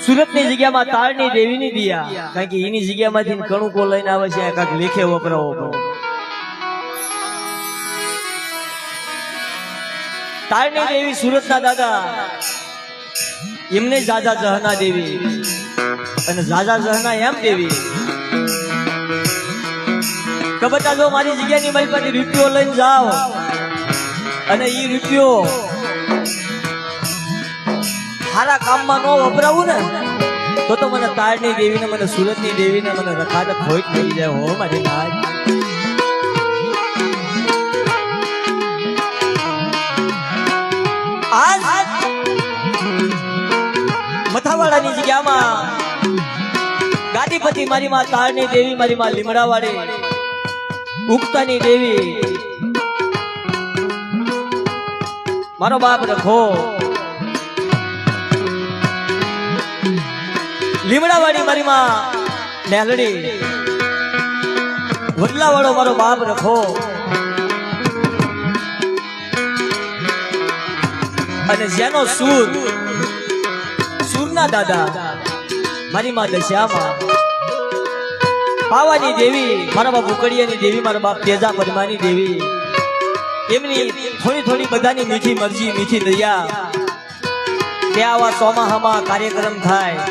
સુરતની જગ્યામાં તાળની દેવીની દિયા, કારણ કે એની જગ્યામાંથી કણુકો લઈને આવે છે, કાંઈક લેખે વપરાવો પડો. તાળની દેવી સુરતના દાદા, એમને જાજા જહના દેવી, અને જાજા જહના એમ દેવી કે બતા જો મારી જગ્યાની મારી પાસે રૂપિયો લઈને જાઓ અને એ રૂપિયો સારા કામમાં ન વપરાવું ને તો મને તાળની દેવીને, મને સુરતની દેવીને મને રખાત ખોટ થઈ જાય. હો મારી નાચ. આજ મથાવાડાની જગ્યામાં ગાદીપતિ મારી માં તાળની દેવી, મારી માં લીમડાવાળી ઉગતાની દેવી, મારો બાપ રખો લીમડાવાળી મારી માં નેલડી, વડલાવાળો મારો બાપ રખો, અને જેનો સૂર સૂરના દાદા મારી માં દશામાં, પાવાની દેવી મારા બાપ ઉકડિયાની દેવી, મારા બાપ તેજા પરમાની દેવી, એમની થોડી થોડી બધાની મીઠી મરજી, મીઠી દયા કે આવા ચોમાહામાં કાર્યક્રમ થાય.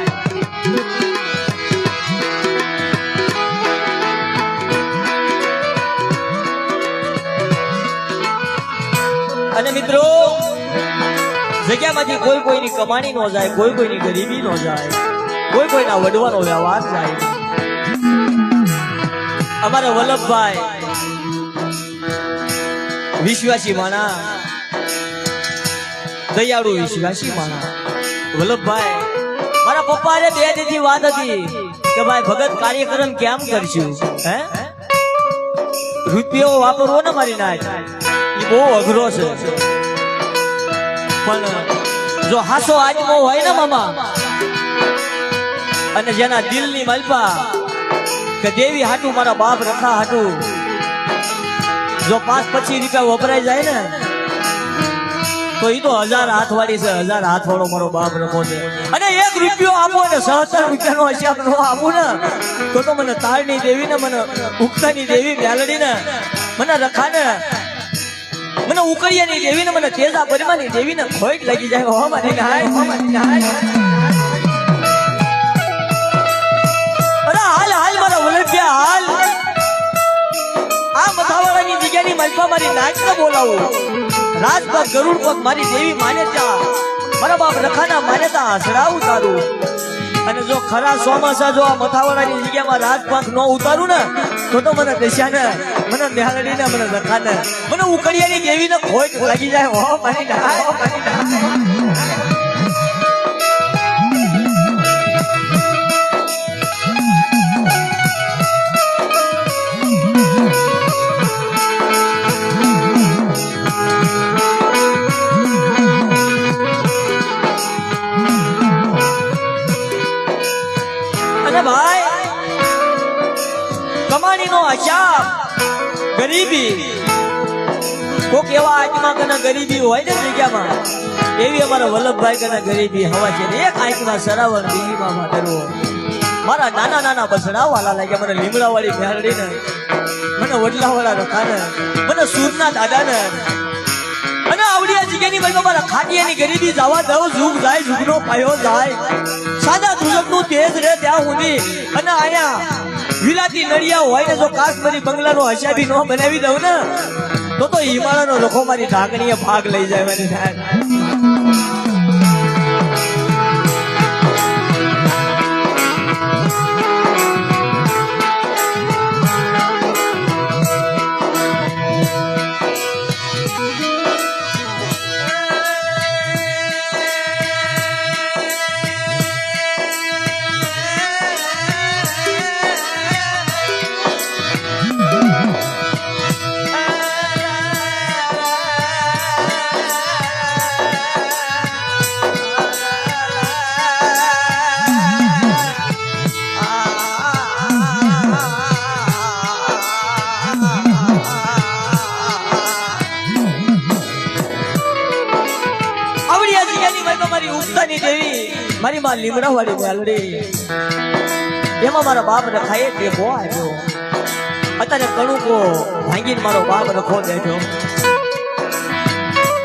અને મિત્રો, જગ્યામાંથી કોઈ કોઈની કમાણી ન જાય, કોઈ કોઈની ગરીબી ન જાય, કોઈ કોઈના વડવાનો વ્યવહાર જાય. અમારા વલ્લભભાઈ વિશ્વાસી માણા, દયાળુ વિશ્વાસી માણા વલ્લભભાઈ, મારા પપ્પા બે દીધી વાત હતી કે ભાઈ ભગત કાર્યક્રમ કેમ કરશું, હે રૂપિયો વાપરવો ને મારી નાચ એ બહુ અઘરો છે, પણ જો હાસો આત્મો હોય ને મામા, અને જેના દિલની મલપા કે દેવી હાટું, મારા બાપ રખા હાટું જો 5-25 રૂપિયા વપરાઈ જાય ને તો એ તો 1000 હાથ વાળી છે. 1000 હાથ વાળો મારો બાપ રખો છે. અને 1 રૂપિયો આપો ને 17 રૂપિયાનો હિસાબ નો આપું ને તો મને તાળની દેવી ને, મને ઉગતાની દેવી મેલડી ને, મને રખા ને, મને ઉકડિયાની દેવી ને, મને તેજા પરમાની દેવી ને ખોટ લાગી જાય. હો મારી નાય, હો મારી નાય. અરે હાલ હાલ મારા વલ્લભ્યા હાલ, આ મથાવાળાની જગ્યાની મલપા મારી નાચ ને બોલાવું. રાજપગ ગરુડ પગ મારી દેવી માન્યતા, મારા બાપ રખાના માન્યતા હસડા ઉતારું. અને જો ખરા ચોમાસા જો આ મથાવાળાની જગ્યામાં રાજપગ ન ઉતારું ને તો મને દશાને, મને મેલડીને, મને રખાને, મને ઉકડિયાની દેવીને ખોટ લાગી જાય. હો મારી નાય, હો મારી નાય. કમાણીનો હિસાબ, ગરીબી, કોક એવા આંખમાં કને ગરીબી હોય ને જગ્યામાં, એવી અમારા વલ્લભભાઈ કને ગરીબી હવા છે. એક આંખમાં સરાવર, બીજીમાં કરવો. મારા નાના નાના બસડા વાલા લાગ્યા, મને લીમડાવાળી મેલડીને, મને વડલાવાળા રખાને, મને સૂરના દાદાને, અને આવડિયા જગ્યાની બાજુ મારા ખાટિયાની ગરીબી જવા દઉં. જુગ જાય, જુગનો પાયો જાય, સાદા દુલકનું તેજ રહે ત્યાં સુધી. અને અહીંયા વિલાતી નડિયા હોય ને જો કાશ્મીરી બંગલાનો હસાબી નો બનાવી દઉં ને તો હિમાલયનો રખો મારી ઢાંકણીએ ભાગ લઈ જાય. મારી સાહેબ મારી માં લીમડા વાળી મેલડી એમાં મારા બાપ રખાય દેખો આવ્યો અત્યારે કણુકો ભાંગીને મારો બાપ રખો બેઠો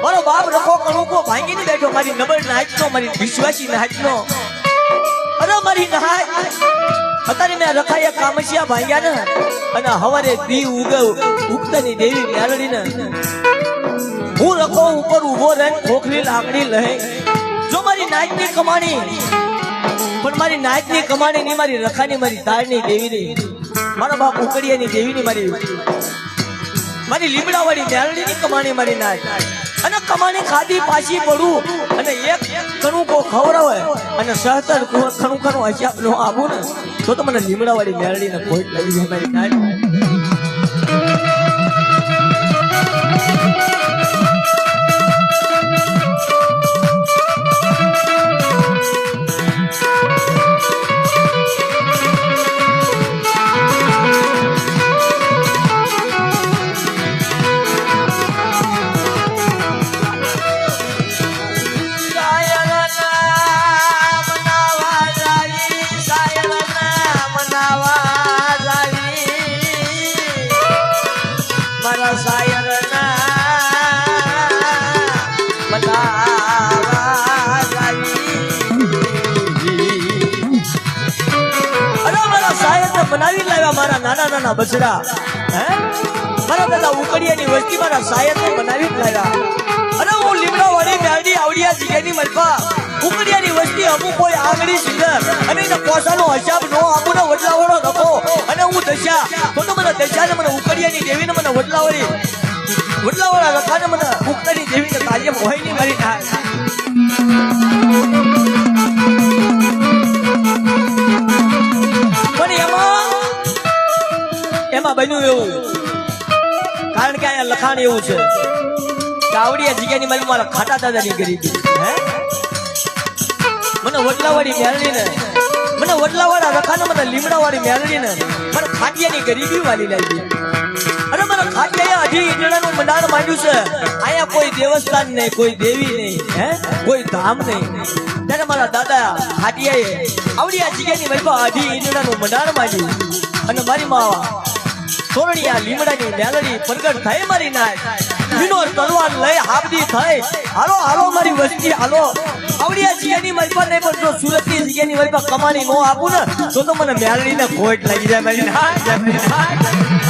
મારો બાપ રખો કણુકો ભાંગીને બેઠો મારી નબળ નાચનો મારી વિશ્વાસી નાચનો અરે મારી નાચ અત્યારે મેં રખાય કામસિયા ભાંગ્યા ને અને હવારે દી ઉગતાની દેવી મેલડી ને હું રખો ઉપર ઉભો રહે ખોખલી લાકડી લહે જો મારી નાચની કમાણી પણ મારી નાચની કમાણી ની મારી રખાની મારી તાળની દેવીની મારા બાપ ઉકડિયાની દેવીની મારી લીમડા વાળી મેલડીની કમાણી મારી નાચ અને કમાણી ખાધી પાછી પડું અને એક કણું કો ખવડાવે અને સહતર ખણું હસ્યા નો આવું ને તો મને લીમડા વાળી મેલડીને ખોટ લાગી જાય મારી નાચ બનાવી લાવ્યા મારા નાના નાના બછડા હે મારા દાદા ઉકડિયાની વસ્તી મારા સાયરને બનાવી લાવ્યા અરે હું લીમડા વાળી મેલડી આવડિયા જીગેની મલપા ઉકડિયાની વસ્તી અમુક કોઈ આંગળી સિંગર અને એને પોસાનો હિસાબ નો આપુને વડલાવાળો રખો અને હું દશા તો મને દશાને મને ઉકડિયાની દેવીને મને વડલાવાળા રખાને મને ઉકડિયાની દેવીને કાર્ય હોય નહીં મારી થાય એમાં બન્યું એવું કારણ કે અહીંયા લખાણ એવું છે કે આવડિયા જગ્યાની મારી મારા ખાટા દાદાની ગરીબી હે મને વડલાવાળી મેલડીને મને વડલાવાળા રખાને મને લીમડાવાળી મેલડીને મને ખાટિયાની ગરીબી વાલી લાગી અરે મને ખાટિયાએ હજી ઈંડળાનું મંડાણ માંડ્યું છે અહીંયા કોઈ દેવસ્થાન નહીં કોઈ દેવી નહીં હે કોઈ ધામ નહીં ત્યારે મારા દાદા ખાટિયાએ આવડિયા જગ્યાની મારી હજી ઈંડળાનું મંડાણ માંડ્યું અને મારી માં સોરણિયા લીમડાની મેલડી પ્રગટ થઈ મારી નાચ વિનોર તલવાર લઈ હાબદી થઈ હાલો હાલો મારી વસ્તી હાલો આવડિયા જગ્યાની મારી પર નહીં પણ જો સુરતની જગ્યાની મારી પર કમાણી નો આપું ને તો મને મેલડીને ખોટ લાગી જાય મારી નાચ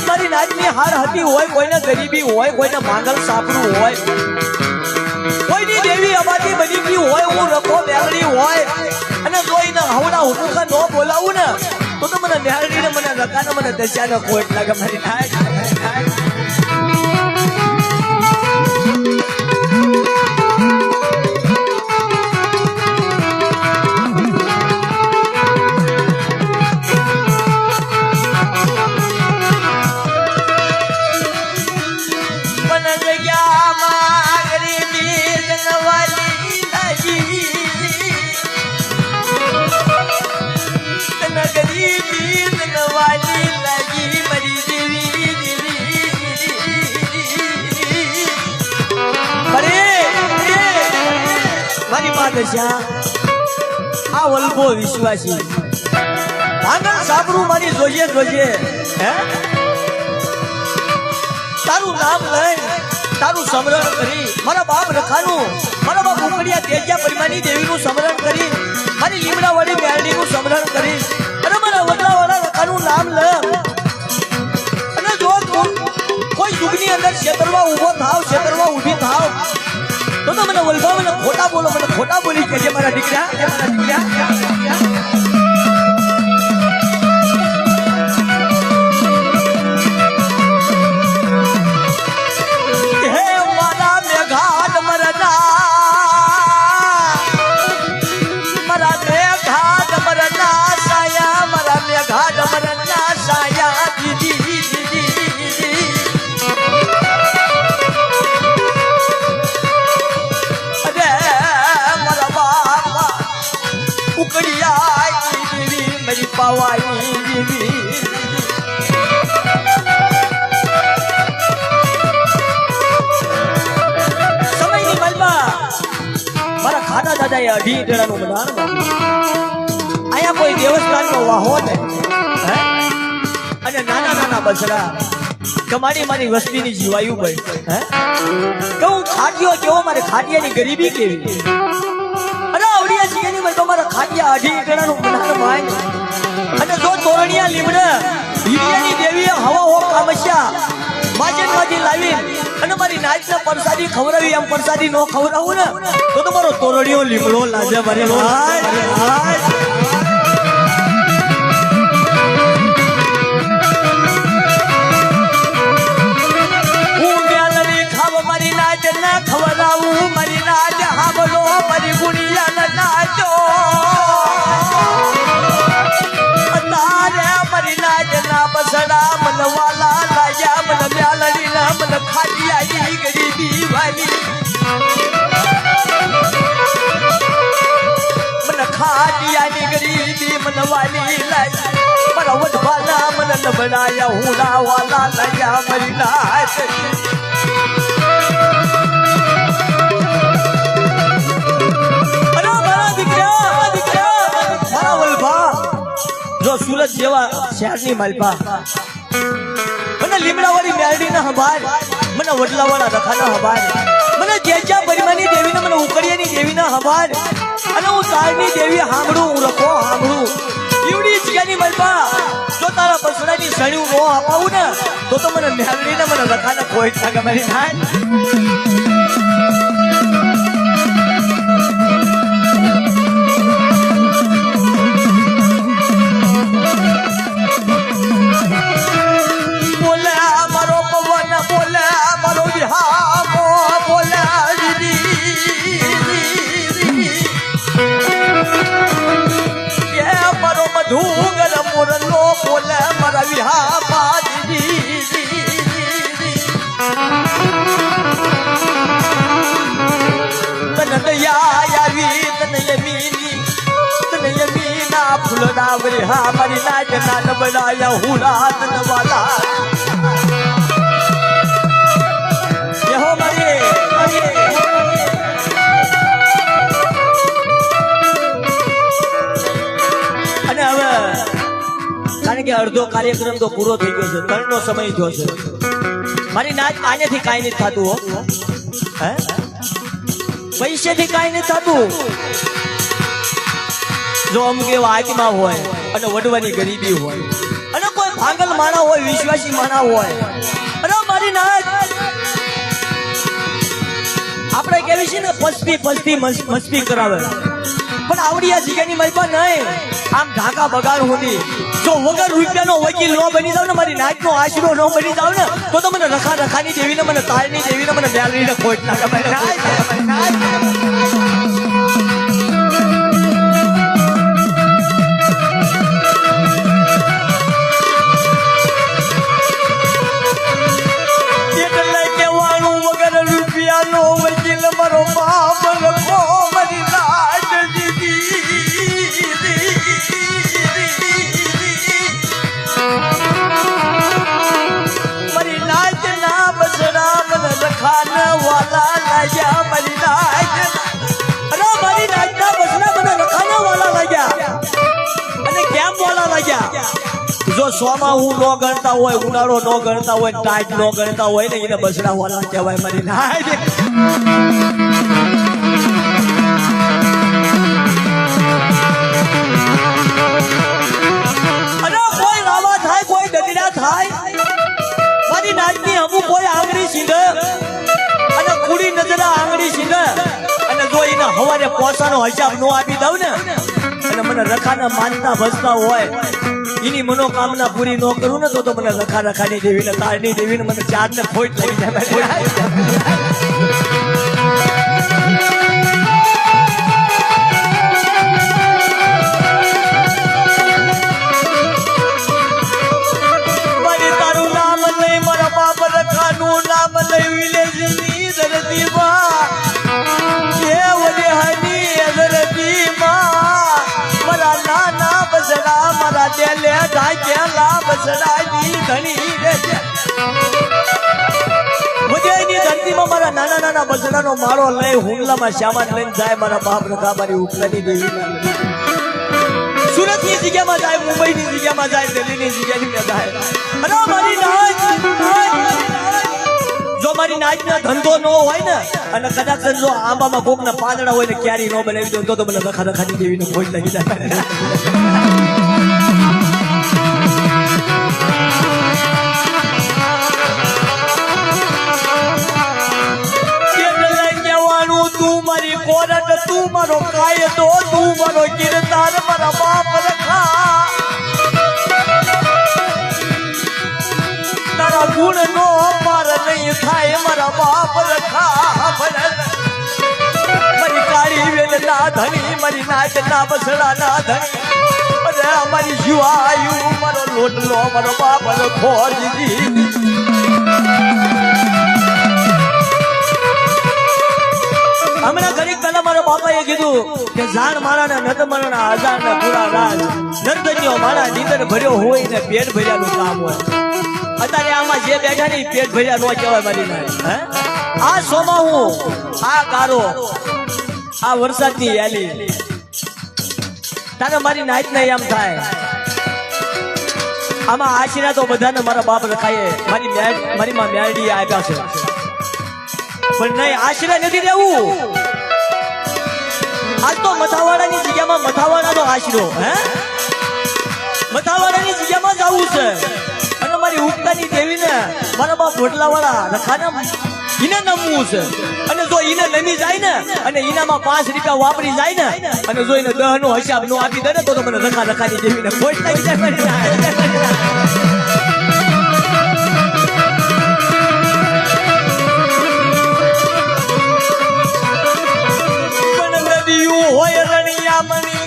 મારી નાચની હાર હતી હોય કોઈને ગરીબી હોય કોઈને માંગલ સાપડું હોય કોઈની દેવી અમારી બની ગઈ હોય હું રખો મેલડી હોય અને જોઈને હવડા હુકુકા નો બોલાવું ને તો મને મેલડીને મને રકાને મને દશાને ખોટ લાગે મારી નાચ આ વલ્ભો વિશ્વાસી ભાંગણ સાબરું મારી જોઈએ જોઈએ હે તારું નામ લઈ તારું સ્મરણ કરી મારા બાપ રખાનું મારા બાપ ઉકડિયા તેજ્યા પરિમાની દેવીનું સ્મરણ કરી મારી લીમડા વાળી મેલડીનું સ્મરણ કરી અને મારા વડલાવાળા રખાનું નામ લે અને જો કોઈ યુગની અંદર ક્ષેત્રમાં ઊભો થાવ ક્ષેત્રમાં ઊભી થાવ તો મને વલ્ભા મને ખોટા બોલો મને ખોટા બોલી કે મારા દીકરા દાદાએ 18 ટેડાનું બંધારણ બાંધ્યું. અહીંયા કોઈ દેવસ્થાનનો વાહો ને હે અને નાના નાના બસડા કમાડી મારી વસ્તીની જીવાયું ભાઈ હે કહું ખાટિયો કેવો મારે ખાટિયાની ગરીબી કેવી અરે આવડિયા જીની મને તમારા ખાટિયા 18 ટેડાનું બંધારણ ભાઈ અને જો તોરણિયા લીમડે હીરિયાની દેવીએ હવા હો કામસ્યા માજનમાંથી લાવી અને મારી નાચને પરસાદી ખવડાવી એમ પરસાદી નો ખવડાવું ને તો તમારો તોરડિયો લીમડો લાજે મારે હું ગ્યાલરી ખાવ મારી નાચ ના ખવડાવું મારી નાચ હાબલો મારી ગુણિયા નાચો તારે મારી નાચ ના બસડા મનવાલા લાયા મન મ્યાલડી ના મન ખાટિયાની ગરીબી વાલી મન ખાટિયાની ગરીબી મન વાલી લાયા મારા વડવાલા મન નબળાયા હુડા વાલા લાયા મારી નાચ જો સુરત જેવા શહેરની માલપા મને લીમડાવાળી મેરડી ના હંભાર મને વડલાવાળા રખાના હંભાર મને જેજા પરિમાની દેવીને મને ઉકળિયાની દેવીના હંભાર અને હું તારની દેવી સાંભળું હું રખો સાંભળું એવડી જગ્યાની માલપા જો તારા બસડાની સણ્યું નો અપાવું ને તો મને મેરડીને મને રખાના કોઈ ના ગમે થાય ફૂલડાવરી હા મારી નાચ ના નબળાયા હુડા તનવાલા યહો મારી અને હવે કારણ કે અડધો કાર્યક્રમ તો પૂરો થઈ ગયો છે 3 નો સમય થયો છે મારી નાચ આનેથી કાંઈ નથી થતું હો હે પૈસેથી કાંઈ નથી થતું જો અમ કેવા આત્મા હોય અને વડવાની ગરીબી હોય અને કોઈ ભાંગલ માણા હોય વિશ્વાસી માણા હોય અરે મારી નાચ આપણે કેવી છે ને પસ્તી મસ્તી કરાવે પણ આવડિયા જગ્યાની મલપા નહીં આમ ઢાકા બગાડ હોતી જો વગર રૂપિયાનો વકીલ નો બની જાવ ને મારી નાચનો આશરો નો બની જાવ ને તો મને રખાની દેવીને મને તારની દેવીને મને બ્યાલરીને ખોટ ના ગમે મારો બાપ રખો મારી નાચ મારી નાચ ના બસડા મને રખાન વાલા લાગ્યા મારી નાચ અરે મારી નાચ ના બસડા મને રખાન વાલા લાગ્યા અને કેમ વાલા લાગ્યા જો સોમાં હું નો ગણતા હોય ઉનાળો નો ગણતા હોય ટાઈટ નો ગણતા હોય ને એને બસડા વાલા કહેવાય મારી નાચ મારી નાચની અમુક કોઈ આંગળી સીંધે અને કુડી નજરા આંગળી સીંધે અને જો એને હવારે પોસાનો હિસાબ નો આપી દઉં ને અને મને રખાના માનતા ભજતા હોય એની મનોકામના પૂરી ન કરું ને તો મને રખાની દેવીને તારની દેવીને મને ચારને ખોટ લઈ જાય નામ લઈ વિલેજની ધરતીમાં જે વડેહાની ધરતીમાં મારા નાના બસડા મારા દેલે ઢાકેલા બસડાની ઘણી રે વડેની ધરતીમાં એવો મારા નાના નાના બસડાનો માળો લઈ હુમલામાં સામાન લઈને જાય મારા બાપ રખા મારી ઉપલાની દેવી સુરત ની જગ્યામાં જાય, મુંબઈ ની જગ્યામાં જાય, દિલ્હી ની જગ્યામાં જાય. અરે મારી નાચ જો મારી નાચ ના ધંધો ન હોય ને અને કદાચ જો આંબામાં કોક ના પાંદડા હોય ને ક્યારી ન બનાવી દો તો મને રખા રખાની દેવી ને ખોજ લાગી જાય. તું મારી કોરટ, તું મારો કાયદો, તું મારો કિરદાર, મારા બાપ રખા તારા ગુણ નો પાર નહીં થાય મારા બાપ રખા. મારી કાળી વેલ ના ધણી, મારી નાચ ના બસડા ના ધણી, અરે મારી જીવાયું મારો લોટલો મારો બાપ રખો દીદી. હમણાં ઘડીક પહેલા મારા બાપાએ કીધું કે જાણ મારા ને નત મારા હજાર ના પૂરા રાજ નર્તનીઓ મારા નીંદર ભર્યો હોય ને પેટ ભર્યાનું કામ હોય. અત્યારે આમાં જે બેઠા ને પેટ ભર્યા નો કહેવાય મારી ના. આ સોમાં હું આ કારો આ વરસાદની યાલી તારે મારી નાચ ને એમ થાય. આમાં આશીર્વાદ તો બધાને મારા બાપ રખાય, મારી માં મેરડી આપ્યા છે પણ નહીં આશીર્વાદ નથી દેવું. આજ તો મથાવાડાની જગ્યામાં મથાવાડાનો આશરો, મથાવાડાની જગ્યામાં જવું છે અને મારી ઉગતાની દેવીને મારા બાપ રોટલાવાળા રખાને એને નમવું છે. અને જો એને નમી જાય ને અને એનામાં 5 રૂપિયા વાપરી જાય ને અને જો એને 10 નો હિસાબ નો આપી દે ને તો મને રખાની દેવીને ખોટ લાગી જાય. હોય રણિયામણી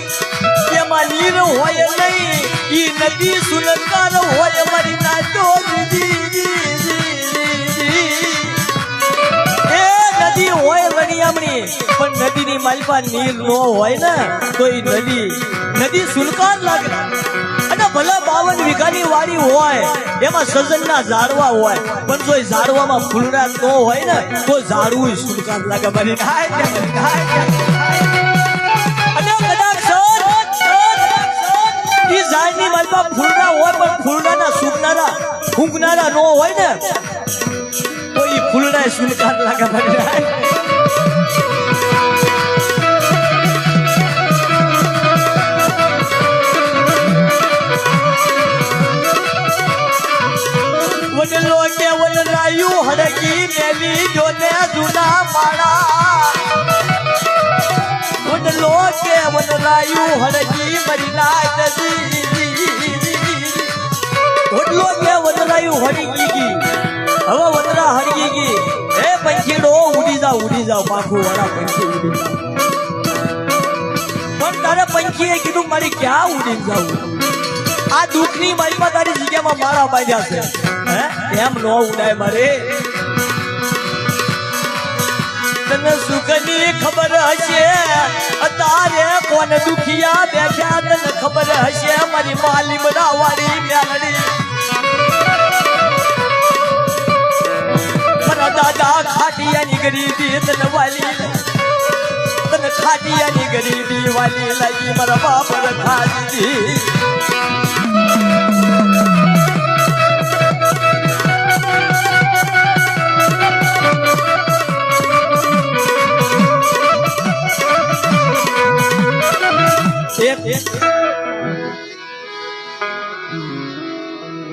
એમાં નીર હોય નહીં, ઈ નદી સુલંકાર હોય મારી નાચો એ નદી હોય રણિયામણી પણ નદીની માલપા નીર ન હોય ને તો ઈ નદી સુલકાર લાગે. અને ભલે 52 વીઘાની વાડી હોય એમાં સજનના ઝાડવા હોય પણ જો ઝાડવામાં ફૂલડા ન હોય ને તો ઝાડવું સુલકાર લાગે મારી ઝાડની માલમાં ફૂલડા હોય પણ ફૂલડાના સૂકનારા ફૂંકનારા નો હોય ને તો ઈ ફૂલડા સુલકાર લાગે મારી. વડલો કે વડલાયું હડકી મેલી જોને જૂના માળા, વડલો કે વડલાયું હડકી મરી નાચ વડલો કે વડલાયું હડકી ગઈ હવે વડરા હડકી ગઈ. એ પંખીડો ઉડી જાવ પાખું વાળા પંખી ઉડી જાવ. પણ તારે પંખીએ કીધું મારી ક્યાં ઉડી જાવ? આ દુઃખની મારી તારી જગ્યામાં મારા બાંધ્યા છે એમ નો ઉડાય મારે. તને સુખની ખબર હશે તારે કોણ દુખિયા બેઠા તને ખબર હશે મારી માલી બનાવાળી મેલડી. મારા દાદા ખાટિયાની ગરીબી તને વાલી, તને ખાટિયાની ગરીબી વાલી લાગી મારા બાપ રખા દીધી.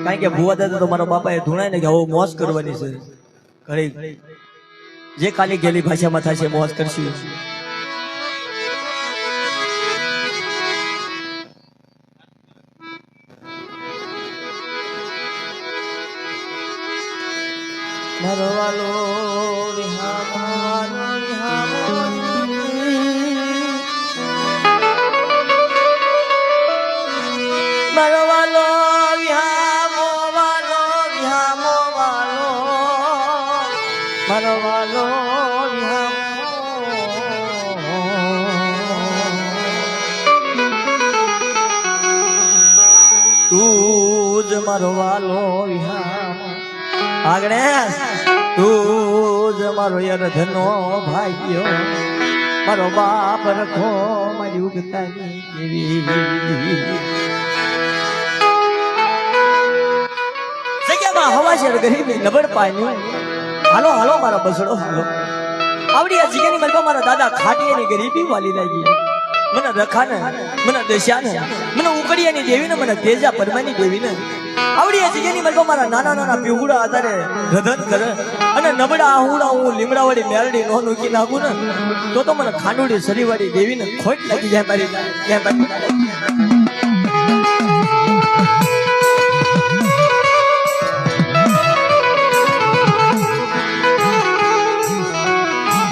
કારણ કે ભુવા દાદા તો મારા બાપાએ ધૂણાય ને કે હવે મોજ કરવાની છે ઘરે જે કાલી ગેલી ભાષામાં થશે મોજ કરશું. મારો વાલો તું જ મારો વાલો આગળ તું જ મારો યાર ધનો ભાગ્યો મારો બાપ રખો મારી ઉગતાની દેવી જગ્યામાં હવા છે ગરીબી નબળ પાણી હાલો હાલો મારા બસડો હાલો આવડી આ જગ્યાની મલબા મારા દાદા ખાટીયાની ગરીબી વાલી લાગી મને રખાને મને દશાને મને ઉકડિયાની દેવીને મને તેજા પરમાની દેવીને આવડી આ જગ્યાની મલબા મારા નાના નાના પીહુડા આધારે ગધન કરે અને નબળા આહુડા હું લીમડાવાળી મેરડી નો નૂકી નાખું ને તો મને ખાંડુડી શરીવાળી દેવીને ખોટ લાગી જાય મારી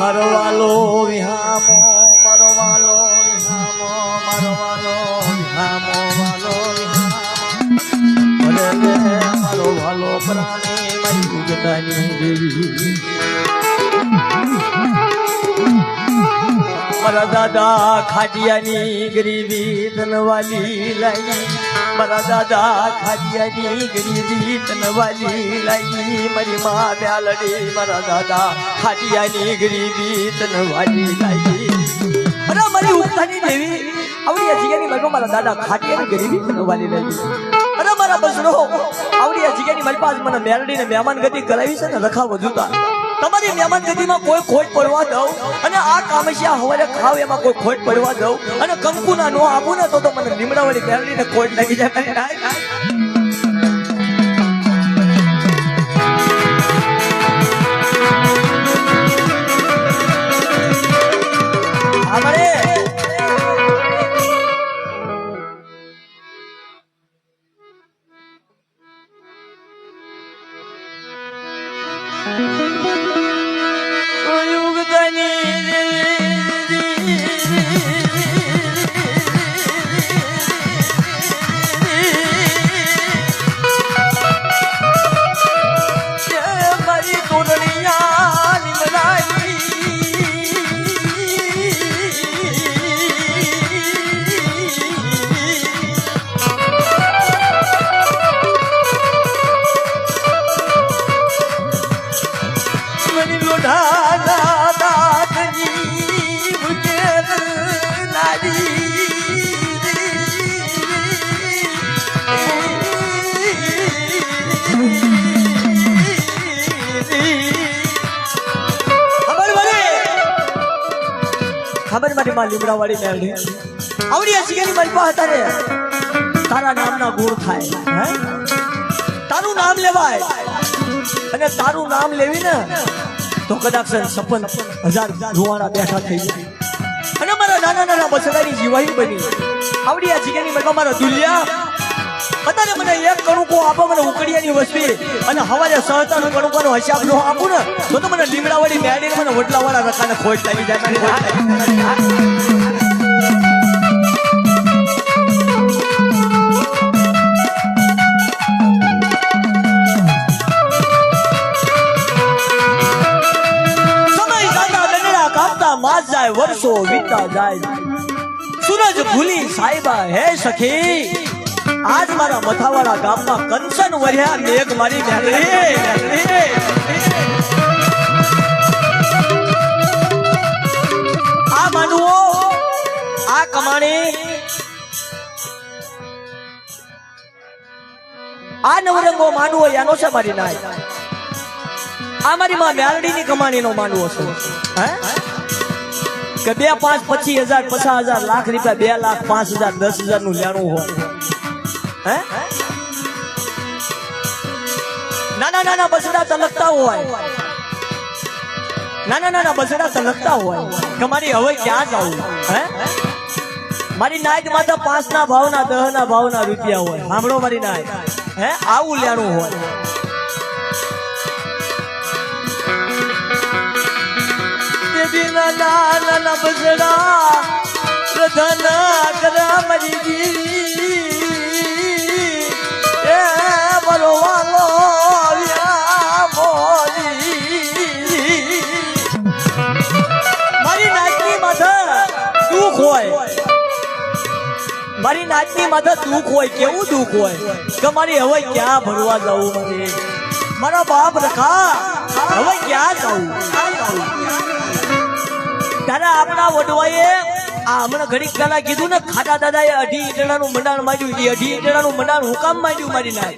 મારો વાલો વિહામો મારો વાલો વિહામો મારો વાલો વિહામો વાલો વિહામો મારો વાલો પ્રાણી મારી ઉગતાની દેવી મારા દાદા ખાટિયાની ગરીબી તનવાલી લાઈ મારા દાદા ખાટિયાની ગરીબી તનવાલી લાઈ મારી માં બ્યાલડી મારા દાદા ખાટિયાની ગરીબી તનવાલી લાઈ અરે મારી ઉગતાની દેવી આવડી જગ્યાની મલકો મારા દાદા ખાટિયાની ગરીબી તનવાલી લાઈ અરે મારા બસરો આવડી જગ્યાની મલપાસ મને મેરડીને મહેમાન ગતિ કરાવી છે ને રખાવો જુતા તમારી મહેમાન ગતિમાં કોઈ ખોટ પડવા દઉં અને આ કામશિયા હવારે ખાવ એમાં કોઈ ખોટ પડવા દઉં અને કંકુના નો આપું ને તો મને લીમડાવાળી મેરડીને ખોટ લાગી જાય અમારે ખબર મારી માં લીમડાવાળી મેરડી આવડી આ જગ્યાની મારી પાસે તારે તારા નામના ગુણ થાય હે તારું નામ લેવાય અને તારું નામ લેવી ને તો કદાચ 56,000 રૂવાણા બેઠા થઈ જાય અને મારા નાના નાના બસડાની જીવાઈ બની આવડી આ જગ્યાની મારી મારા દુલિયા બતાને મને એક કણુકો આપો મને ઉકડિયાની વસ્તી અને હવારે સહતાનો કણુકોનો હિસાબ નો આપું ને તો મને લીમડાવાળી મેરડીને મને વડલાવાળા રખાને ખોટ લાગી જાય માસ જાય વર્ષો વીતતા જાય સૂરજ ભૂલી સાહેબા હે સખી આજ મારા મથાવાળા ગામમાં કંચન વર્યા મેઘ મારી મેરડી આ માનવો આ કમાણી આ નવરંગો માનવો યાનો છે મારી નાય આ મારી માં મેરડીની કમાણીનો માનવો છે હે કે 2, 5, 25,000 50,000 લાખ રૂપિયા 2 લાખ 5,000 10,000 નું લેણું હોય હે નાના નાના બસડા તલકતા હોય નાના નાના બસડા તલકતા હોય કે મારી હવે ક્યાં જાવું હે મારી નાયત માથે 5 ના ભાવના 10 ના ભાવના રૂપિયા હોય સાંભળો મારી નાયત હે આવું લેણું હોય નાના બસડા પ્રધાના કરા મારી દીવી એ મારો વાલો મારી નાચની માથે દુઃખ હોય મારી નાચની માથે દુઃખ હોય કેવું દુઃખ હોય કે મારી હવે ક્યાં ભરવા જવું મારે મારા બાપ રખા હવે ક્યાં જાવું તારા આપણા વડવાએ આ હમણાં ઘડીક પહેલા કીધું ને ખાટા દાદાએ 2.5 ઈંટણાનું મંડાણ માંડ્યું. 2.5 ઈંટણાનું મંડાણ હું કામ માંડ્યું મારી નાય?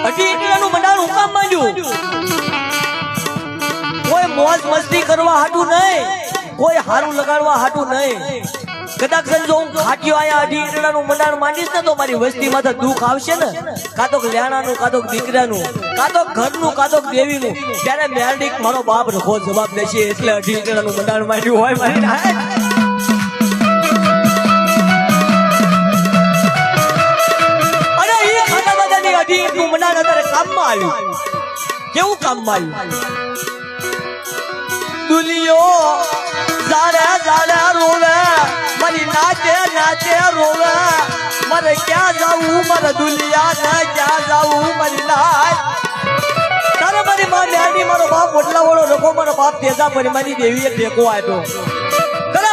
2.5 ઈંટણાનું મંડાણ હું કામ માંડ્યું? કોઈ મોજ મસ્તી કરવા હાટું નહીં, કોઈ હારું લગાડવા હાટું નહીં. કદાચ જો હું ખાટ્યો આયા 2.5 ઈંટણાનું મંડાણ માંડીશ ને તો મારી વસ્તીમાં તો દુઃખ આવશે ને, કાતો લેણાનું, કાતો દીકરાનું, કાતો ઘરનું, કાતો દેવીનું. ત્યારે મેરડીક મારો બાપ રખો જવાબ દેશે. એટલે 2.5 ઈંટણાનું મંડાણ માંડ્યું હોય મારી નાય. કામમાં આવ્યું. કેવું કામમાં આવ્યું? દુલિયો જાડે જાડે રોવે, મારી નાચે નાચે રોવે. મારે ક્યાં જાવું મારે દુલિયા ને, ક્યાં જાવું મારી નાચ? તારે મારી માં મેરડી, મારો બાપ ઓટલા વાળો રખો, મારો બાપ તેજા પર મારી દેવીએ ટેકો આપ્યો.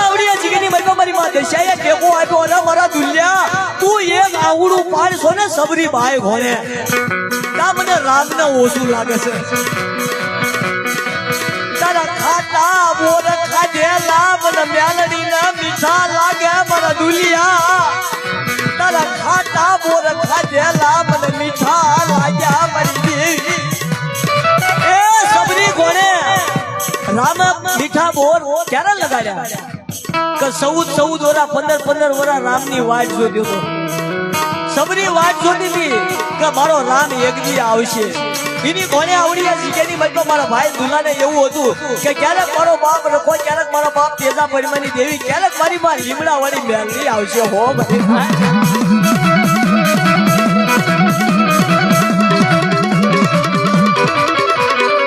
આવડી જીગની મરકો મારી માં દશાએ ટેકો આપ્યો. અને મારા દુલિયા તું એક આવડું પાડશો ને સબરી ભાઈ ઘોને, તા મને રામ ને ઓછું લાગે છે. તારા ખાટા બોર ખાધેલા મને મેલડી ને મીઠા લાગે મારા દુલિયા. તારા ખાટા બોર ખાધેલા મને મીઠા લાગ્યા મારી દેવી. એ સબરી ઘોને રામ મીઠા બોર ક્યારે લગાડ્યા? કે 14 વરા 15 વરા રામની વાટ જોતી હતો. સબરી વાટ જોતી હતી કે મારો રામ એક દી આવશે. એની કોને આવડી શીખેની મતલબ મારા ભાઈ દુલાને એવું હતું કે ક્યારેક મારો બાપ રખો, ક્યારેક મારો બાપ તેજા પરિમાની દેવી, ક્યારેક મારી માં લીમડા વાળી મેલડી આવશે. હો ભાઈ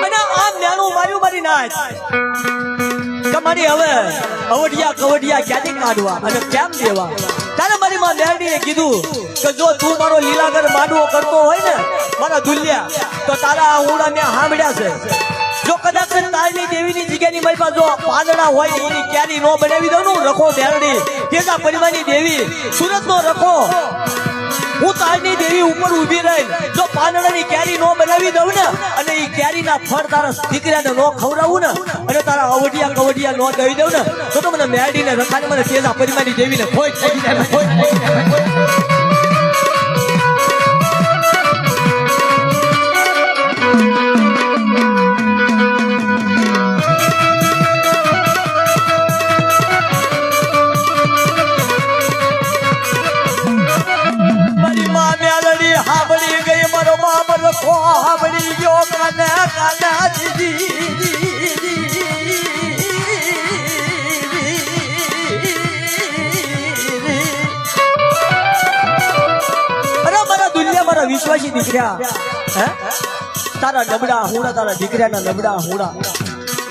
અને આમ નાનું માર્યું મારી નાચ તમારી. હવે અવડિયા કવડિયા ક્યાંથી કાઢવા અને કેમ દેવા? ત્યારે મારી માં મેરડીએ કીધું કે જો તું મારો લીલાગર માંડવો કરતો હોય ને મારા દુલિયા, તો તારા આહુડા મેં સાંભળ્યા છે. જો કદાચ તારની દેવીની જગ્યાની મારી પાસે જો પાંદડા હોય એની ક્યારી નો બનાવી દઉં ને, રખો મેરડી તેજા પરિમાની દેવી સુરત નો રખો, હું તારની દેવી ઉપર ઉભી રહી જો પાંદડાની કેરી નો બનાવી દઉં ને, અને એ કેરીના ફળ તારા દીકરાને નો ખવડાવું ને, અને તારા અવડિયા કવડિયા નો દઈ દઉં ને, તો મને મેરડીને રખાને મને તેજા પરિમાની દેવીને ખોટ થઈ જાય. હાબડી ગઈ મારો બાપ રખો, હાબડી ગયો કાને કાના દીદી. અરે મારા દુનિયા મારા વિશ્વાસી દીકરા, હે તારા નબળા હુડા, તારા દીકરાના નબળા હુડા,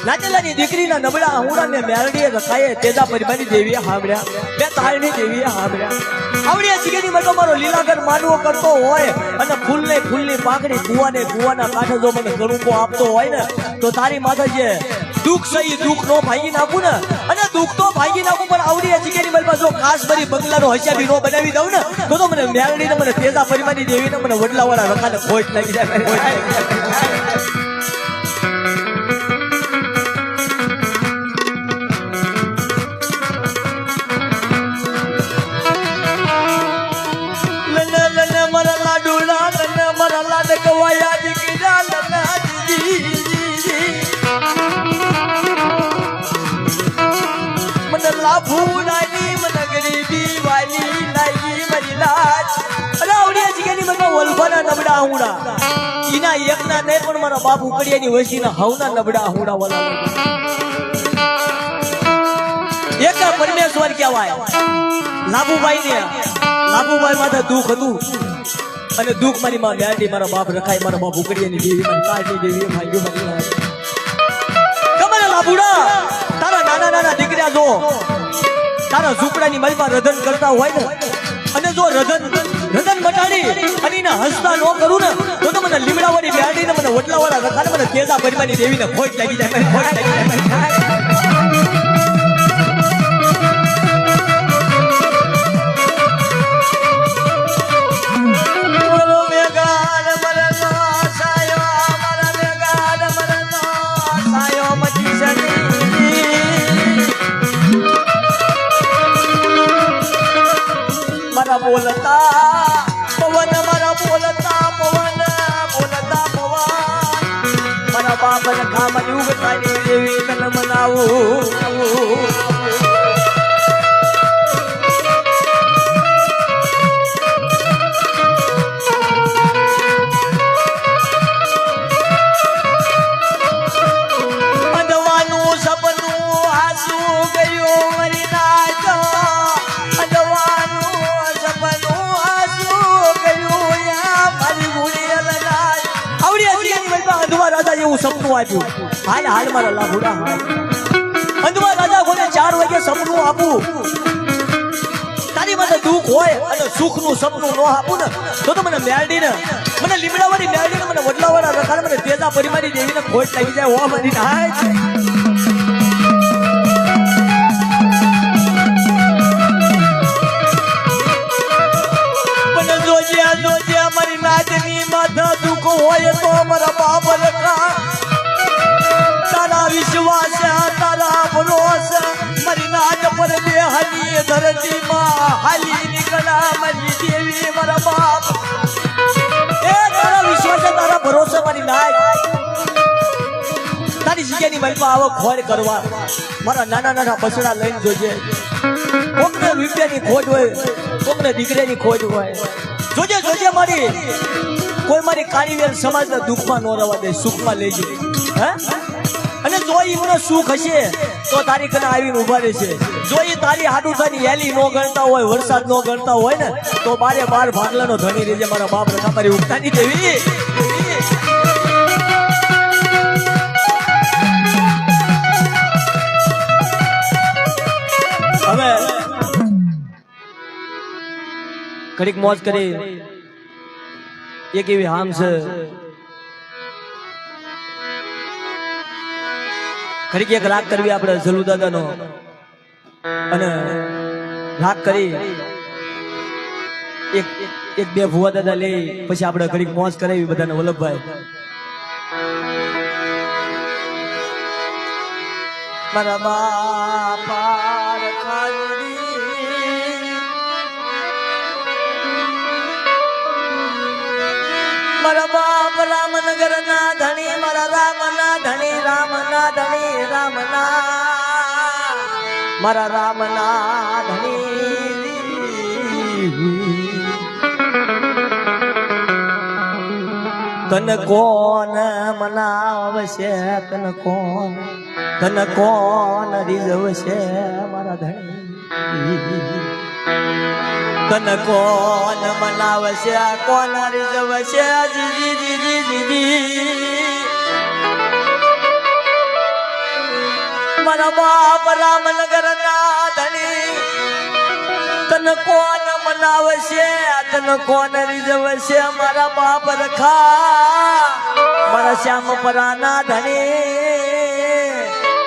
લાચેલાની દીકરીના નબળા હુડા ને મેરડીએ રખાયે તેજા પરિમાની દેવીએ સાંભળ્યા, બે તારની દેવીએ સાંભળ્યા. આવડિયા જીગેની મતો મારો લીલાગર માનવો કરતો હોય અને ફૂલની પાકડી કુવાના કાંઠે જો મને ગણુકો આપતો હોય ને, તો તારી માથે જે દુઃખ છે એ દુઃખ નો ભાગી નાખું ને, અને દુઃખ તો ભાગી નાખું, પણ આવડિયા જીગેની મલમાં જો કાસબરી બંગલાનો હસિયાબી નો બનાવી દઉં ને, તો મને મેરડીને મને તેજા પરિમાની દેવીને મને વડલાવાળા રખાને ખોટ લાગી જાય. એકના નહીં પણ મારા બાપ ઉકડિયાની વસીના હવના નબળા હુડા વાલા એક પરમેશ્વર કહેવાય. લાભુભાઈ માથે દુઃખ હતું, અને દુઃખ મારી માં મેરડી, મારા બાપ રખાય, મારા બાપ ઉકડિયાની દેવી, મારી કાળની દેવી ભાગ્યો મારી. કમરે લાભુડા તારા નાના દીકરા જો તારા ઝૂંપડાની મારીમાં રધન કરતા હોય ને, અને જો રધન મટાડી અને એને હસતા નો કરું ને, તો મને લીમડાવાળી મેરડીને મને વડલાવાળા રખાને મને તેજા પરિમાની દેવીને ખોટ લાગી જાય. બોલતા પવન મારા બોલતા પવન બોલતા પવન મારા બાપ ને ખામાં યુગતાની દેવી તને મનાવું સપનું આપ્યું હાલ હાલ મારા લાભુડા અંધવા રાજા કોને 4 વાગે સપનું આપું તારી મને દુઃખ હોય અને સુખનું સપનું ન આપું ને તો મને મેળડીને મને લીમડાવાળી મેળડીને મને વડલાવાળા રખાને મને તેજા પરિમારી દેવીને ખોટ લાગી જાય હો મારી નાય મને જોજે મારી નાચની માથા દુઃખ હોય તો મારા બાપ રખા તારા વિશ્વાસ તારા ભરોસે મારી નાચ પર બે હાલી ધરતીમાં હાલી નીકળા મારી દેવી મારા બાપ એ તારા વિશ્વાસ તારા ભરોસે મારી નાચ તારી જગ્યાની મલમાં આવો ખોર કરવા મારા નાના નાના બસડા લઈને જોજે કોકને રૂપિયાની ખોટ હોય કોકને દીકરીની ખોટ હોય જોજે જોજે મારી કોઈ મારી કારીવેર સમાજના દુઃખમાં ન રહેવા દે સુખમાં લઈ જઈ હે અને જો ઈ મને સુખ હશે તો તારી કને આવીને ઉભા રહેશે જો ઈ તારી હાડુસાની હેલી નો ગણતા હોય વરસાદ નો ગણતા હોય ને તો બારે બાર ભાગલાનો ધણી રહેજે મારા બાપ રખા મારી ઉગતાની દેવી હવે ઘડીક મોજ કરી એક એવી હામ છે ઘડીક એક રાગ કરવી આપણે જલુ દાદાનો અને રાગ કરી એક બે ભુવા દાદા લઈ પછી આપણે ઘડીક મોજ કરાવી બધાને વલ્લભભાઈ મારા બાપા મારા બાપ રામનગર ના ધણી મારા રામ ના ધણી રામ ના ધણી રામ ના મારા રામ ના ધણી તન કોણ મનાવશે તન કોણ રીઝવશે મારા ધણી તન કોણ મનાવશે કોણ રીઝવશે જીજી જીજી જીજી મારા બાપ રામનગર ના ધણી તન કોણ મનાવશે તન કોણ રીઝવશે મારા બાપ રખા મારા શ્યામ પરાના ધણી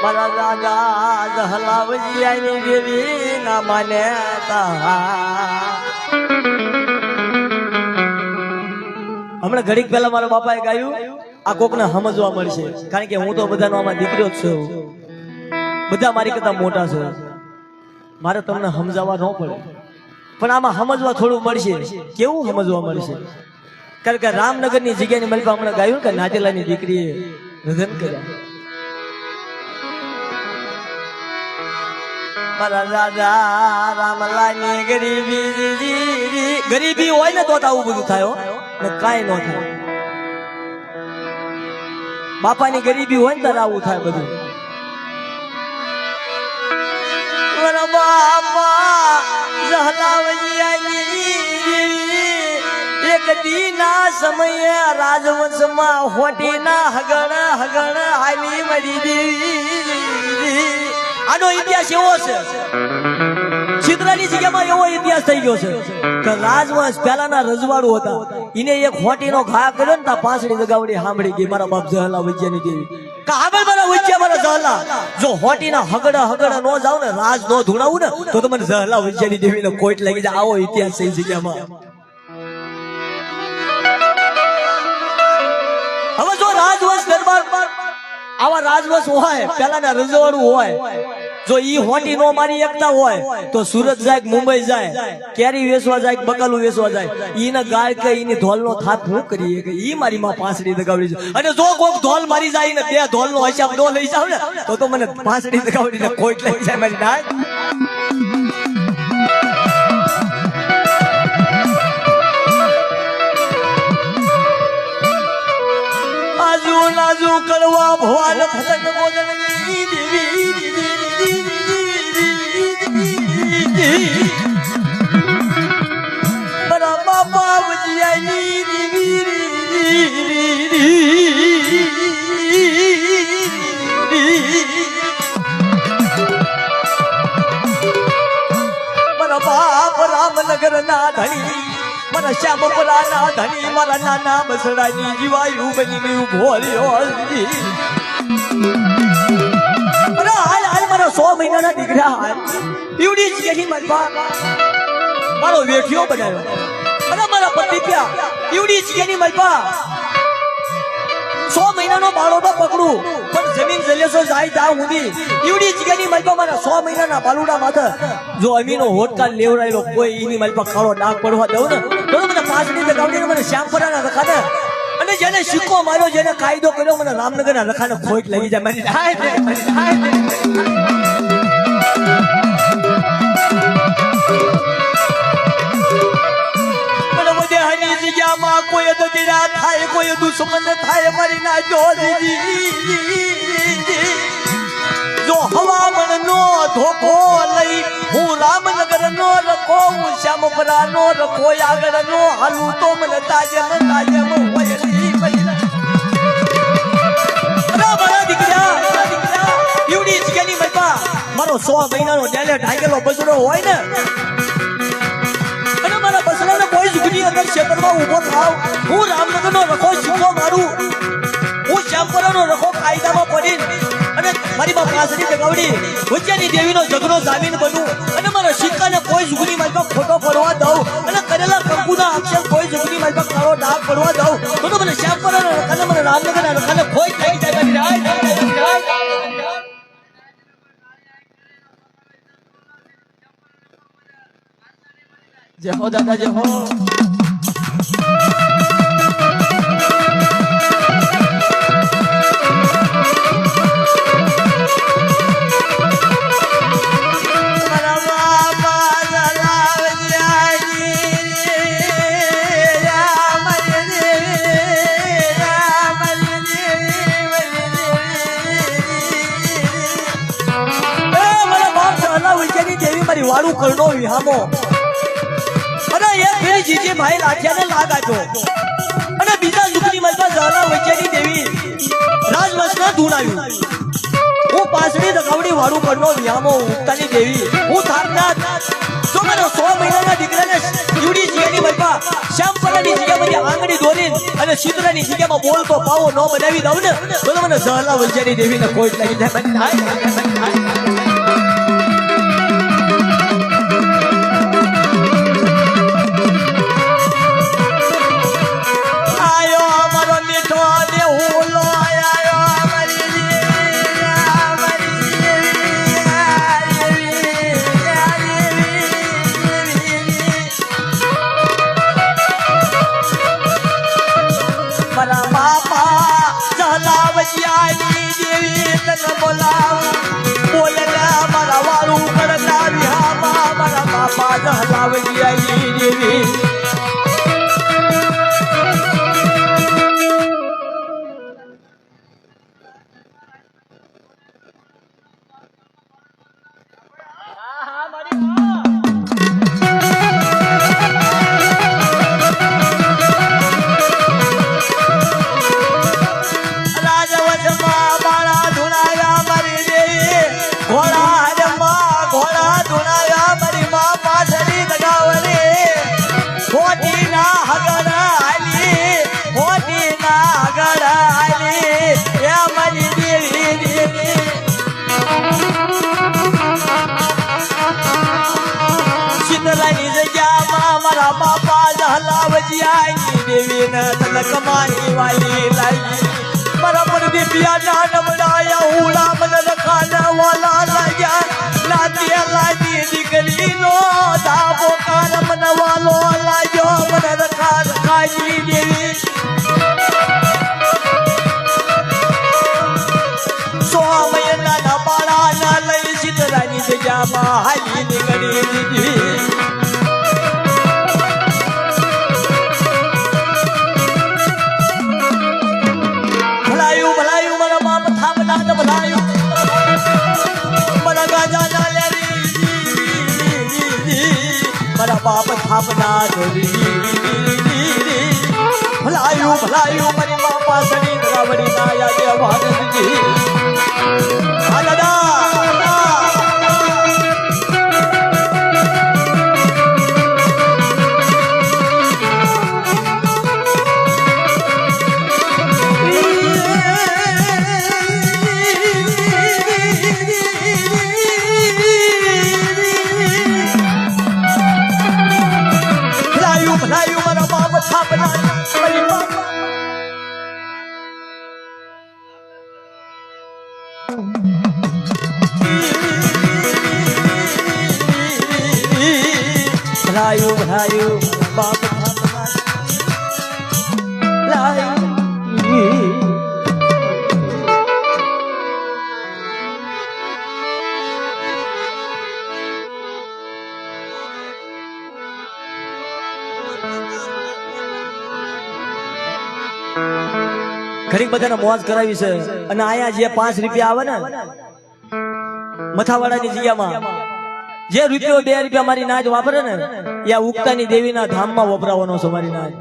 મારા રાજા હલાવજી આની દેવી ના માને હમણાં ઘડીક પહેલા મારા બાપાએ ગાયું આ કોકને સમજવા મળશે કારણ કે હું તો બધાનો આમાં દીકરો જ છું બધા મારી કરતા મોટા છે મારે તમને સમજાવવા ન પડે પણ આમાં સમજવા થોડું મળશે કેવું સમજવા મળશે કારણ કે રામનગરની જગ્યાની મલપા હમણાં ગાયું કે નાટેલાની દીકરીએ નિધન કર્યા મારા રાજા રામલાની ગરીબી હોય ને તો આવું બધું થાય ને કાંઈ ન થાય બાપાની ગરીબી હોય ને ત્યારે આવું થાય બધું મારા બાપા એક દીના સમયે રાજવંશમાં હોટીના હગણ હાલી મરી દેવી આનો ઇતિહાસ એવો છે સિદ્ધરાની જગ્યામાં એવો ઇતિહાસ થઈ ગયો છે કે રાજવંશ પહેલાના રજવાડું હતા એને એક હોટીનો ઘા કર્યો ને તા પાંસળી લગાવડી સાંભળી ગઈ મારા બાપ જહલા વૈજ્ઞાની દેવી કાબલ મારા વૈજ્ઞા મારા જહલા જો હોટીના હગડા નો જાવ ને રાજ નો ધૂણાવું ને તો તમને જહલા વૈજ્ઞાની દેવીને કોઈટ લાગી જાય આવો ઇતિહાસ છે જગ્યામાં હવે જો રાજવંશ દરબાર આવા રાજવંશ હોય પેલાના રજવાડું હોય જો ઈ હોટી નો મારી એકતા હોય તો સુરત જાય મુંબઈ જાય કેરી વેચવા જાય બકાલું વેચવા જાય ઈને ગાય કે ઈને ધોલ નો થાપ હું કરીએ કે ઈ મારી માં પાંસડી દગાવડી છે અને જો કોક ધોલ મારી જાય ને બે ધોલ નો હિસાબ નો લઈ જાવ ને તો મને પાંસડી દગાવડી ને કોઈ લઈ જાય મારી નાય આજુ નાજુ કરવા ભવાન ફતક મોદનની દેવી મારા બાપા વજિયાની મારા બાપ રામનગર ના ધણી મારા શ્યામપુરા ના ધણી મારા નાના બસડાની જીવાયું બની ગયું ભોળ્યો અરે હાલ મારા 100 મહિનાના દીકરા હાલ પીવડી જ કેની મારો વેઠિયો બનાવ્યો અરે મારા પતિ ક્યાં પીવડી જ કેની મલપા 100 મહિનાનો બાળો તો પકડું પણ જમીન જલેસો જાય તા હુંદી પીવડી જ કેની મલપા મારા 100 મહિનાના બાલુડા માથે જો અમીનો હોટકાલ લેવરાયેલો કોઈ ઈની મલપા ખાડો ડાક પડવા દઉં ને તો મને 5 દિવસ ગાવડીને મને શ્યામપુરાના રખાને અને જેને સિક્કો માર્યો જેને કાયદો કર્યો મને રામનગરના રખાને ખોટ લાગી જાય મારી જગ્યામાં કોઈ દદીરા થાય કોઈ દુશ્મન થાય મારી ના જો હવામણ નો ધોકો લઈ હું રામનગર નો રખો હું શ્યામપુરા નો રખો આગળ નો હાલું તો મને તાજમ હોય મારા દીકરા એવડી જગ્યાની મલપા મારો 100 મહિનાનો ડેલે ઢાંકેલો બસડો હોય ને અને મારા બસડાને કોઈ જુગની અંદર ક્ષેત્રમાં ઊભો થાવ હું રામનગરનો રખો સિક્કો મારું હું શ્યામપુરાનો રખો કાયદામાં પડીને અને મારી માં પાંસડી દગાવડી વચ્ચેની દેવીનો ઝઘડો જામીન બનું અને મારા સિક્કાને કોઈ જુગની માલમાં ખોટો પડવા દઉં અને કરેલા કંકુના અક્ષર કોઈ જુગની માલમાં કાળો ડાઘ પડવા દઉં તો મને શ્યામપુરાનો રખાને મને રામનગરના રખાને કોઈ લાગી જાય જય હો દાદા જય હો વાળું કરનો વિહામો અને એક ફેરી જીજે ભાઈ લાઠિયાને લાગ આપ્યો અને બીજા ઝુકની મલમાં ઝાલા વચ્ચેની દેવી રાજવંશના ધૂન આવ્યું હું પાંસડી દગાવડી વાળું કરનો વિહામો ઉગતાની દેવી હું થાકનાથ જો મારો 100 મહિનાના દીકરાને જીવડી જીની મલમાં શ્યામપુરાની જગ્યામાં આંગળી દોરીને અને સિદ્ધરાની જગ્યામાં બોલ તો પાવો ન બનાવી દઉં ને તો મને ઝાલા વચ્ચેની દેવીને કોઈ લાગી જાય कमानी वाली लाई बराबर भी पिया ना नमड़ाया उड़ा मन रखाना वाला लाया દુનિયામાં હાલી નીકળી દીધી ભલાયું ભલાયું મારા બાપ થાપના તો ભલાયું મારા ગાજા ના લેરી મારા બાપ થાપના ભલાયું ભલાયું મારી મા પાસની રાવડી ના યાદે વાદજી આ દાદા ભલાયું મારા બાપ થાપના મારી મા ભલાયું ભલાયું બાપ ઘડીક બધાને મોજ કરાવી છે અને આયા જે 5 રૂપિયા આવે ને મથાવાડાની જગ્યામાં જે રૂપિયો 2 રૂપિયા મારી નાજ વાપરે ને એ આ ઉગતાની દેવીના ધામમાં વપરાવાનો છે મારી નાજ